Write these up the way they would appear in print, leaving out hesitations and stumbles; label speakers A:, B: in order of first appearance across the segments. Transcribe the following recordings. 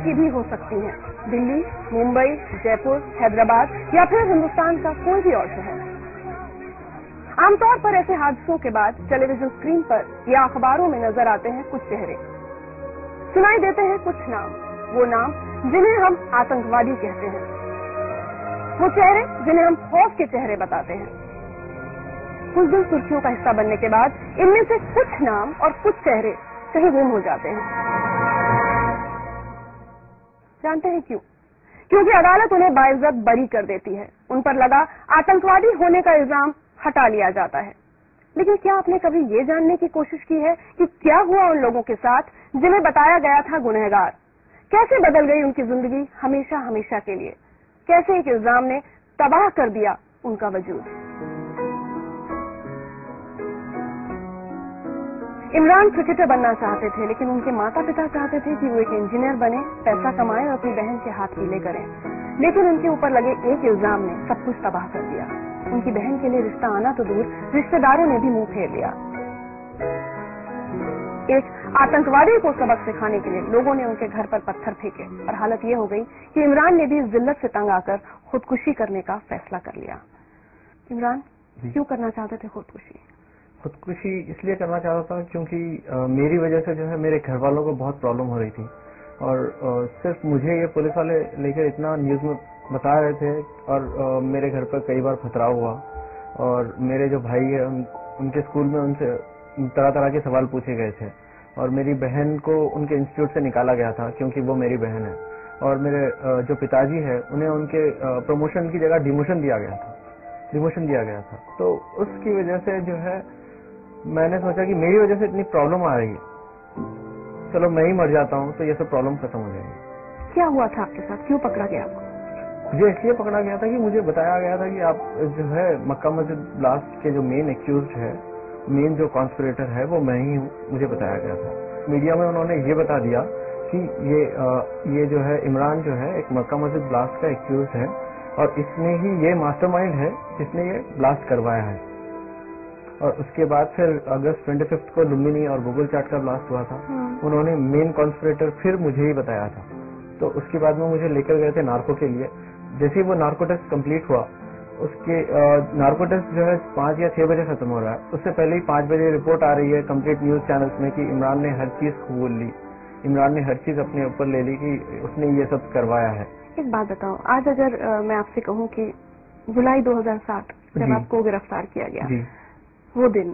A: की भी हो सकती हैं, दिल्ली, मुंबई, जयपुर, हैदराबाद या फिर हिंदुस्तान का कोई भी और शहर। आमतौर पर ऐसे हादसों के बाद टेलीविजन स्क्रीन पर या अखबारों में नजर आते हैं कुछ चेहरे, सुनाई देते हैं कुछ नाम, वो नाम जिन्हें हम आतंकवादी कहते हैं, वो चेहरे जिन्हें हम खौफ के चेहरे बताते हैं। कुछ दिन सुर्खियों का हिस्सा बनने के बाद इनमें से कुछ नाम और कुछ चेहरे कहीं गुम हो जाते हैं। जानते हैं क्यों? क्योंकि अदालत उन्हें बाइज्जत बरी कर देती है, उन पर लगा आतंकवादी होने का इल्जाम हटा लिया जाता है। लेकिन क्या आपने कभी ये जानने की कोशिश की है कि क्या हुआ उन लोगों के साथ जिन्हें बताया गया था गुनहगार? कैसे बदल गई उनकी जिंदगी हमेशा हमेशा के लिए? कैसे एक इल्जाम ने तबाह कर दिया उनका वजूद? इमरान क्रिकेटर बनना चाहते थे, लेकिन उनके माता पिता चाहते थे कि वो एक इंजीनियर बने, पैसा कमाएं और अपनी बहन के हाथ हीले करें। लेकिन उनके ऊपर लगे एक इल्जाम ने सब कुछ तबाह कर दिया। उनकी बहन के लिए रिश्ता आना तो दूर, रिश्तेदारों ने भी मुंह फेर लिया। एक आतंकवादी को सबक सिखाने के लिए लोगों ने उनके घर पर पत्थर फेंके और हालत ये हो गई कि इमरान ने भी इस जिल्लत से तंग आकर खुदकुशी करने का फैसला कर लिया। इमरान, क्यों करना चाहते थे खुदकुशी?
B: खुदकुशी इसलिए करना चाहता था क्योंकि मेरी वजह से जो है मेरे घर वालों को बहुत प्रॉब्लम हो रही थी और सिर्फ मुझे ये पुलिस वाले लेकर इतना न्यूज में बता रहे थे और मेरे घर पर कई बार पथराव हुआ और मेरे जो भाई है उनके स्कूल में उनसे तरह तरह के सवाल पूछे गए थे और मेरी बहन को उनके इंस्टीट्यूट से निकाला गया था क्योंकि वो मेरी बहन है और मेरे जो पिताजी है उन्हें उनके प्रमोशन की जगह डिमोशन दिया गया था। तो उसकी वजह से जो है मैंने सोचा कि मेरी वजह से इतनी प्रॉब्लम आ रही है, चलो मैं ही मर जाता हूँ तो ये सब प्रॉब्लम खत्म हो जाएगी।
A: क्या हुआ था आपके साथ? क्यों पकड़ा गया आपको?
B: मुझे इसलिए पकड़ा गया था कि मुझे बताया गया था कि आप जो है मक्का मस्जिद ब्लास्ट के जो मेन एक्यूज्ड है, मेन जो कॉन्स्पिरेटर है वो मैं ही हूँ, मुझे बताया गया था। मीडिया में उन्होंने ये बता दिया कि ये जो है इमरान जो है एक मक्का मस्जिद ब्लास्ट का एक्यूज है और इसने ही ये मास्टरमाइंड है जिसने ये ब्लास्ट करवाया है। और उसके बाद फिर अगस्त 25 को लुम्बिनी और गूगल चाट का ब्लास्ट हुआ था, उन्होंने मेन कॉन्स्पिरेटर फिर मुझे ही बताया था। तो उसके बाद में मुझे लेकर गए थे नार्को के लिए। जैसे ही वो नार्को टेस्ट कंप्लीट हुआ, उसके नार्को टेस्ट जो है 5 या 6 बजे खत्म हो रहा है, उससे पहले ही 5 बजे रिपोर्ट आ रही है कंप्लीट न्यूज चैनल्स में कि इमरान ने हर चीज खोल ली, इमरान ने हर चीज अपने ऊपर ले ली कि उसने ये सब करवाया है।
A: एक बात बताओ, आज अगर मैं आपसे कहूँ कि जुलाई 2007 जब आपको गिरफ्तार किया गया, वो दिन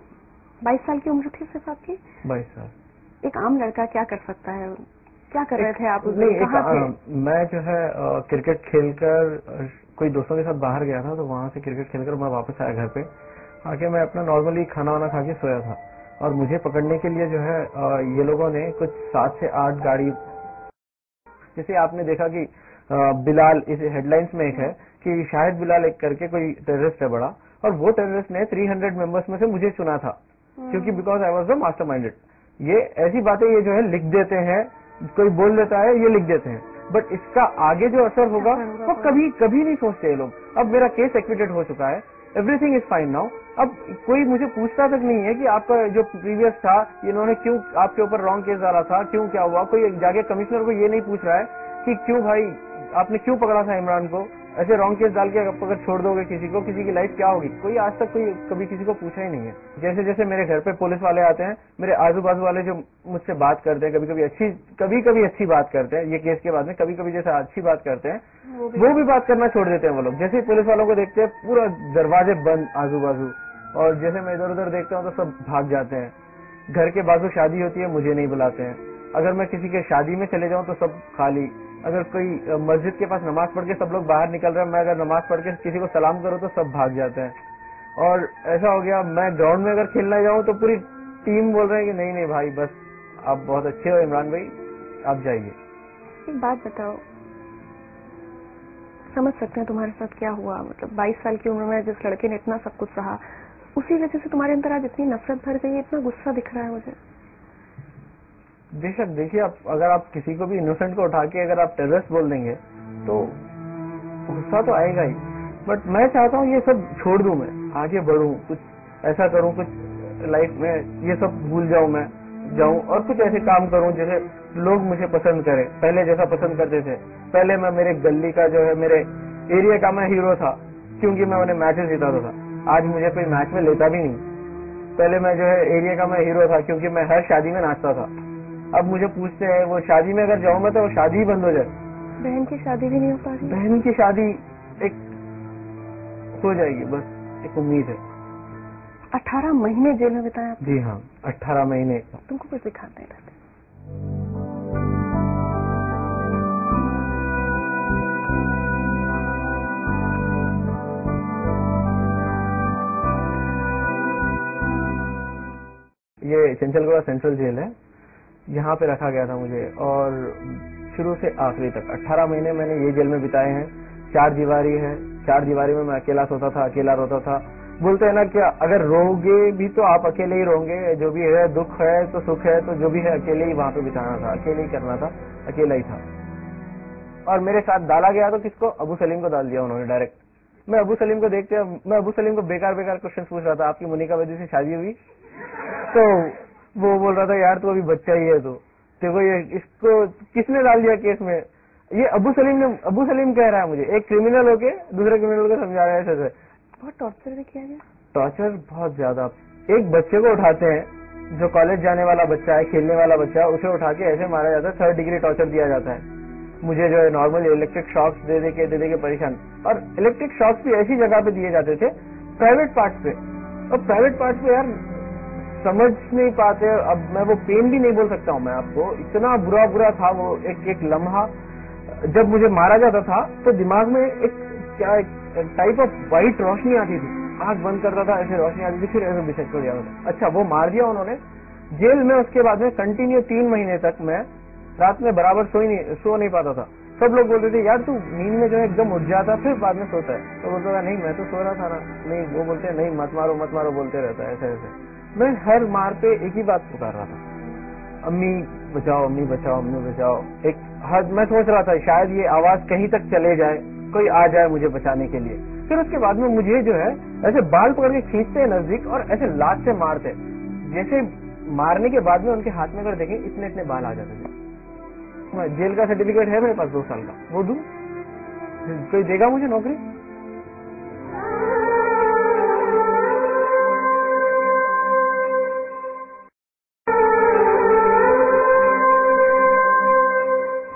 A: 22 साल की उम्र थी सिर्फ आपकी?
B: 22 साल।
A: एक आम लड़का क्या कर सकता है? क्या कर रहे थे आप उस दिन? कहाँ थे?
B: मैं जो है क्रिकेट खेलकर कोई दोस्तों के साथ बाहर गया था, तो वहां से क्रिकेट खेलकर मैं वापस आया घर पे आके मैं अपना नॉर्मली खाना वाना खा के सोया था और मुझे पकड़ने के लिए जो है ये लोगों ने कुछ 7 से 8 गाड़ी, जैसे आपने देखा कि बिलाल, इस हेडलाइंस में एक है कि शाहिद बिलाल एक करके कोई टेररिस्ट है बड़ा, और वो टेररिस्ट ने 300 मेंबर्स में से मुझे चुना था क्योंकि बिकॉज आई वॉज द मास्टरमाइंडेड। ये ऐसी बातें ये जो है लिख देते हैं, कोई बोल देता है ये लिख देते हैं, बट इसका आगे जो असर होगा वो कभी नहीं सोचते ये लोग। अब मेरा केस एक्विटेड हो चुका है, एवरीथिंग इज फाइन नाउ। अब कोई मुझे पूछता तक नहीं है कि आपका जो प्रीवियस था इन्होंने क्यों आपके ऊपर रॉन्ग केस डाला था, क्यों क्या हुआ। कोई जाके कमिश्नर को ये नहीं पूछ रहा है कि क्यों भाई आपने क्यों पकड़ा था इमरान को, ऐसे रॉन्ग केस डाल के अगर छोड़ दोगे किसी को, किसी की लाइफ क्या होगी। कोई आज तक कोई कभी किसी को पूछा ही नहीं है। जैसे जैसे मेरे घर पे पुलिस वाले आते हैं, मेरे आजू बाजू वाले जो मुझसे बात करते हैं, कभी कभी अच्छी बात करते हैं, ये केस के बाद में कभी कभी जैसे अच्छी बात करते हैं वो भी बात करना छोड़ देते हैं वो लोग। जैसे ही पुलिस वालों को देखते हैं पूरा दरवाजे बंद आजू बाजू, और जैसे मैं इधर उधर देखता हूँ तो सब भाग जाते हैं। घर के बाजू शादी होती है, मुझे नहीं बुलाते हैं। अगर मैं किसी के शादी में चले जाऊं तो सब खाली। अगर कोई मस्जिद के पास नमाज पढ़ के सब लोग बाहर निकल रहे हैं, मैं अगर नमाज पढ़ के किसी को सलाम करूं तो सब भाग जाते हैं। और ऐसा हो गया मैं ग्राउंड में अगर खेलने जाऊं तो पूरी टीम बोल रहे हैं कि नहीं भाई बस आप बहुत अच्छे हो इमरान भाई, आप जाइए।
A: एक बात बताओ, समझ सकते हैं तुम्हारे साथ क्या हुआ। मतलब 22 साल की उम्र में जिस लड़के ने इतना सब कुछ सहा, उसी वजह से तुम्हारे अंदर आज इतनी नफरत भर गई है, इतना गुस्सा दिख रहा है मुझे।
B: बेशक देखिए, अगर आप किसी को भी इनोसेंट को उठा के अगर आप टेररिस्ट बोल देंगे तो गुस्सा तो आएगा ही, बट मैं चाहता हूँ ये सब छोड़ दूं, मैं आगे बढ़ूं, कुछ ऐसा करूं, कुछ लाइफ में ये सब भूल जाऊं, मैं जाऊं और कुछ ऐसे काम करूं जैसे लोग मुझे पसंद करें, पहले जैसा पसंद करते थे। पहले मैं मेरे गली का जो है, मेरे एरिया का मैं हीरो था, क्योंकि मैं उन्हें मैचेस जिताता था। आज मुझे कोई मैच में लेता भी नहीं। पहले मैं जो है एरिया का मैं हीरो था, क्योंकि मैं हर शादी में नाचता था। अब मुझे पूछते हैं वो शादी में अगर जाऊंगा तो वो शादी ही बंद हो जाए।
A: बहन की शादी भी नहीं हो पा रही।
B: बहन की शादी एक हो जाएगी, बस एक उम्मीद है।
A: 18 महीने जेल में बिताए आप?
B: जी हाँ, 18 महीने।
A: तुमको कुछ दिखाते रहते?
B: ये चंचलगढ़ सेंट्रल जेल है, यहाँ पे रखा गया था मुझे, और शुरू से आखिरी तक 18 महीने मैंने ये जेल में बिताए हैं। 4 दीवारी है, 4 दीवारी में मैं अकेला सोता था, अकेला रोता था। बोलते हैं ना कि अगर रोगे भी तो आप अकेले ही रोगे, जो भी है दुख है तो सुख है तो जो भी है अकेले ही वहां पे बिताना था, अकेले ही करना था, अकेला ही था। और मेरे साथ डाला गया तो किसको? अबू सलीम को डाल दिया उन्होंने डायरेक्ट। मैं अबू सलीम को देखते, मैं अबू सलीम को बेकार बेकार क्वेश्चन पूछ रहा था, आपकी मुनिका वैदी से शादी हुई? तो वो बोल रहा था यार तू अभी बच्चा ही है, तो देखो ये इसको किसने डाल दिया केस में? ये अबू सलीम कह रहा है मुझे, एक क्रिमिनल होके दूसरे क्रिमिनल को समझा रहा है ऐसे।
A: बहुत टॉर्चर भी किया गया?
B: टॉर्चर बहुत ज्यादा। एक बच्चे को उठाते हैं, जो कॉलेज जाने वाला बच्चा है, खेलने वाला बच्चा है, उसे उठा के ऐसे मारा जाता है, 3rd डिग्री टॉर्चर दिया जाता है। मुझे जो है नॉर्मल इलेक्ट्रिक शॉक्स दे दे के परेशान, और इलेक्ट्रिक शॉक्स भी ऐसी जगह पे दिए जाते थे प्राइवेट पार्ट्स पे, और प्राइवेट पार्ट्स पे यार समझ नहीं पाते। अब मैं वो पेन भी नहीं बोल सकता हूँ मैं आपको, इतना बुरा था वो एक लम्हा। जब मुझे मारा जाता था तो दिमाग में एक टाइप ऑफ व्हाइट रोशनी आती थी, आंख बंद करता था, ऐसे रोशनी आती थी, फिर ऐसे बिछट कर जाता था। अच्छा, वो मार दिया उन्होंने जेल में। उसके बाद में कंटिन्यू 3 महीने तक मैं रात में बराबर सो नहीं पाता था। सब लोग बोलते थे यार तू नींद में जो है एकदम उठ जाता फिर बाद में सोता है, तो बोलता था नहीं मैं तो सो रहा था ना। नहीं, वो बोलते नहीं मत मारो बोलते रहता है ऐसे। मैं हर मार पे एक ही बात पुकार रहा था, अम्मी बचाओ, अम्मी बचाओ, अम्मी बचाओ। मैं सोच रहा था शायद ये आवाज कहीं तक चले जाए, कोई आ जाए मुझे बचाने के लिए। फिर उसके बाद में मुझे जो है ऐसे बाल पकड़ के खींचते हैं नजदीक और ऐसे लात से मारते, जैसे मारने के बाद में उनके हाथ में अगर देखें इतने बाल आ जाते थे। जेल का सर्टिफिकेट है मेरे पास 2 साल का, वो दूं? कोई देगा मुझे नौकरी?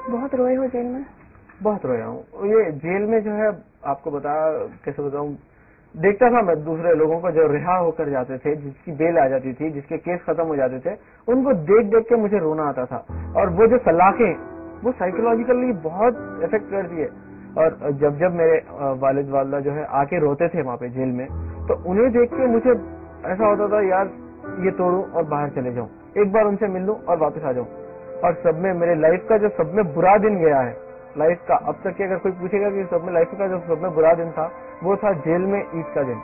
A: बहुत रोए हो जेल में?
B: बहुत रोया हूँ। ये जेल में जो है आपको कैसे बताऊं, देखता था मैं दूसरे लोगों को जो रिहा होकर जाते थे, जिसकी बेल आ जाती थी, जिसके केस खत्म हो जाते थे, उनको देख के मुझे रोना आता था। और वो जो सलाखें वो साइकोलॉजिकली बहुत इफेक्ट करती है। और जब मेरे वालिद वालदा जो है आके रोते थे वहां पे जेल में, तो उन्हें देख के मुझे ऐसा होता था यार ये तोड़ूं और बाहर चले जाऊं, एक बार उनसे मिल लूं और वापस आ जाऊं। और सब में मेरे लाइफ का जो सब में बुरा दिन गया है लाइफ का, अब तक की अगर कोई पूछेगा कि सब में लाइफ का जो सब में बुरा दिन था, वो था जेल में ईद का दिन।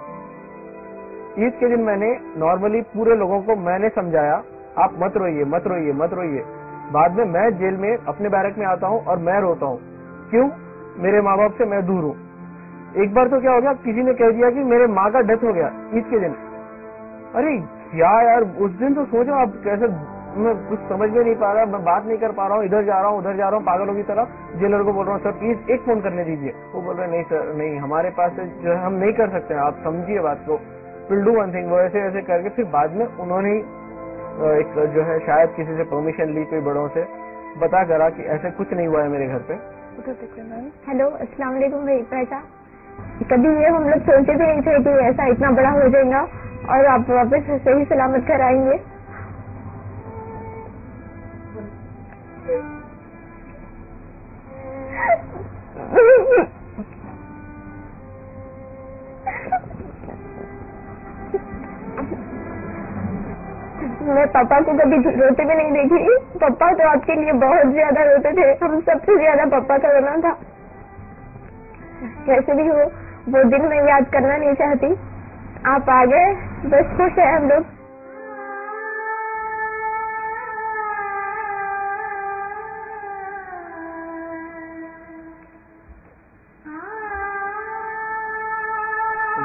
B: ईद के दिन मैंने नॉर्मली पूरे लोगों को मैंने समझाया आप मत रोइए मत रोइए मत रोइए। बाद में मैं जेल में अपने बैरक में आता हूँ और मैं रोता हूँ, क्यों? मेरे माँ बाप से मैं दूर हूँ। एक बार तो क्या हो गया, किसी ने कह दिया कि मेरे माँ का डेथ हो गया ईद के दिन। अरे यार उस दिन तो सोचो आप कैसे, मैं कुछ समझ में नहीं पा रहा, मैं बात नहीं कर पा रहा हूँ, इधर जा रहा हूँ उधर जा रहा हूँ पागलों की तरह। जेलर को बोल रहा हूँ सर प्लीज एक फोन करने दीजिए, वो बोल रहे नहीं सर नहीं हमारे पास जो है हम नहीं कर सकते, आप समझिए बात को, विल डू वन थिंग। वो ऐसे ऐसे करके फिर बाद में उन्होंने एक जो है शायद किसी से परमिशन ली, कोई बड़ों से बता करा कि ऐसे कुछ नहीं हुआ है मेरे घर पे।
C: हेलो अस्सलाम वालेकुम भाई पैसा। कभी ये हम लोग सोचते भी नहीं थे कि ऐसा इतना बड़ा हो जाएगा और आप वापस सही सलामत कर आएंगे। मैं पापा को कभी रोते भी नहीं देखी। पापा तो आपके लिए बहुत ज्यादा रोते थे, हम सबसे ज्यादा पापा का रोना था। कैसे भी हो वो दिन मैं याद करना नहीं चाहती। आप आ गए, बस खुश है हम लोग।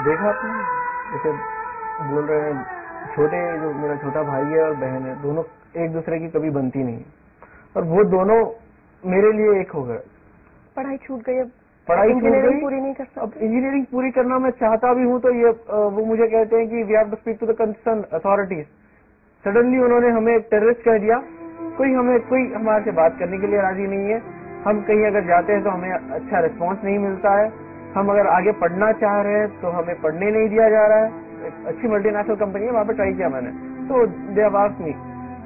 B: देखा आपने जैसे बोल रहे हैं, छोटे जो मेरा छोटा भाई है और बहन है, दोनों एक दूसरे की कभी बनती नहीं। और वो दोनों मेरे लिए एक हो गए।
A: पढ़ाई छूट गई, अब
B: पढ़ाई
A: इंजीनियरिंग पूरी नहीं कर सकते।
B: अब इंजीनियरिंग पूरी करना मैं चाहता भी हूँ तो ये वो मुझे कहते हैं कि we have to speak to the concern authorities. Suddenly उन्होंने हमें टेररिस्ट कह दिया, कोई हमारे से बात करने के लिए राजी नहीं है। हम कहीं अगर जाते हैं तो हमें अच्छा रिस्पॉन्स नहीं मिलता है। हम अगर आगे पढ़ना चाह रहे हैं तो हमें पढ़ने नहीं दिया जा रहा है। एक अच्छी मल्टीनेशनल कंपनी है, वहाँ पे ट्राई किया मैंने, तो they have asked me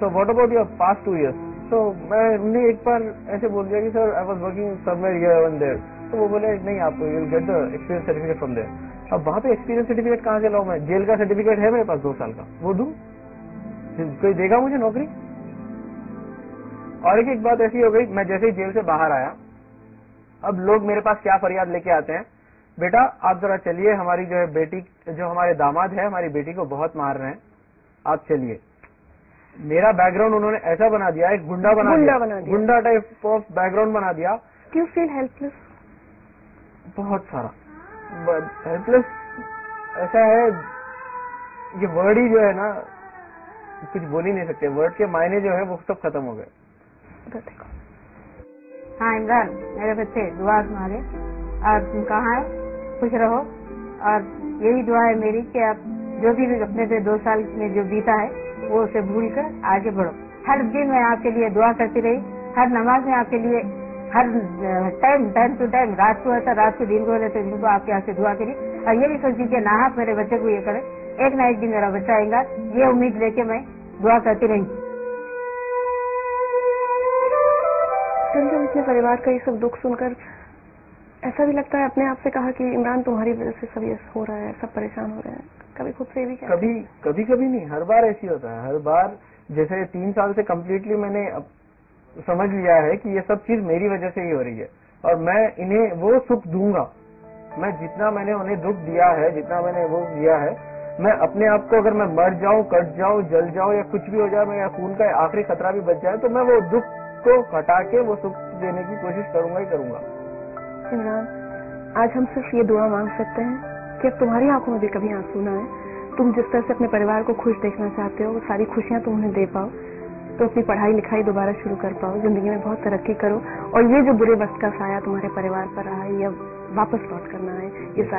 B: so what about your past 2 years। तो मैंने एक बार ऐसे बोल दिया कि sir I was working somewhere here and there. तो वो बोले नहीं, आप will get the experience certificate from there. अब वहाँ पे एक्सपीरियंस सर्टिफिकेट कहाँ से लाऊं मैं? जेल का सर्टिफिकेट है मेरे पास 2 साल का, वो दूं? कोई देगा मुझे नौकरी? और एक बात ऐसी हो गई, मैं जैसे ही जेल से बाहर आया, अब लोग मेरे पास क्या फरियाद लेके आते हैं, बेटा आप जरा चलिए, हमारी जो है बेटी, जो हमारे दामाद है, हमारी बेटी को बहुत मार रहे हैं, आप चलिए। मेरा बैकग्राउंड उन्होंने ऐसा बना दिया, एक गुंडा बना दिया, गुंडा टाइप ऑफ बैकग्राउंड बना दिया।
A: Do you feel helpless?
B: बहुत सारा हेल्पलेस ऐसा है, ये वर्ड ही जो है ना, कुछ बोल ही नहीं सकते, वर्ड के मायने जो है वो सब खत्म हो गए।
D: हाँ इमरान, मेरे बच्चे दुआ मांगे और तुम कहाँ है, खुश रहो। और यही दुआ है मेरी कि आप जो भी अपने से 2 साल में जो बीता है वो उसे भूल कर आगे बढ़ो। हर दिन मैं आपके लिए दुआ करती रही, हर नमाज में आपके लिए, हर टाइम टू टाइम, रात को ऐसा, रात को दिन को लेते दिन को आपके यहाँ से दुआ करी। और ये भी सोची कि नाहक मेरे बच्चे को ये करे, एक ना एक दिन मेरा बच्चा आएगा, ये उम्मीद लेके मैं दुआ करती रही।
A: संजय, अपने परिवार का ये सब दुख सुनकर ऐसा भी लगता है, अपने आप से कहा कि इमरान तुम्हारी वजह से सब ये हो रहा है, सब परेशान हो रहे हैं, कभी खुद से भी क्या?
B: कभी नहीं, हर बार ऐसी होता है। हर बार जैसे 3 साल से कम्प्लीटली मैंने समझ लिया है कि ये सब चीज मेरी वजह से ही हो रही है और मैं इन्हें वो सुख दूंगा। मैं जितना मैंने उन्हें दुख दिया है, जितना मैंने वो दिया है, मैं अपने आप को, अगर मैं मर जाऊं, कट जाऊं, जल जाऊं या कुछ भी हो जाए, मेरा खून का आखिरी खतरा भी बच जाए, तो मैं वो दुख को हटा के वो सुख देने की कोशिश करूंगा ही करूंगा।
A: इमरान, आज हम सिर्फ ये दुआ मांग सकते हैं कि अब तुम्हारी आंखों में भी कभी आंसू ना आए। तुम जिस तरह से अपने परिवार को खुश देखना चाहते हो, वो सारी खुशियां तुम उन्हें दे पाओ, तो अपनी पढ़ाई लिखाई दोबारा शुरू कर पाओ, जिंदगी में बहुत तरक्की करो और ये जो बुरे वक्त का साया तुम्हारे परिवार पर रहा है, ये अब वापस लौट करना है, ये साया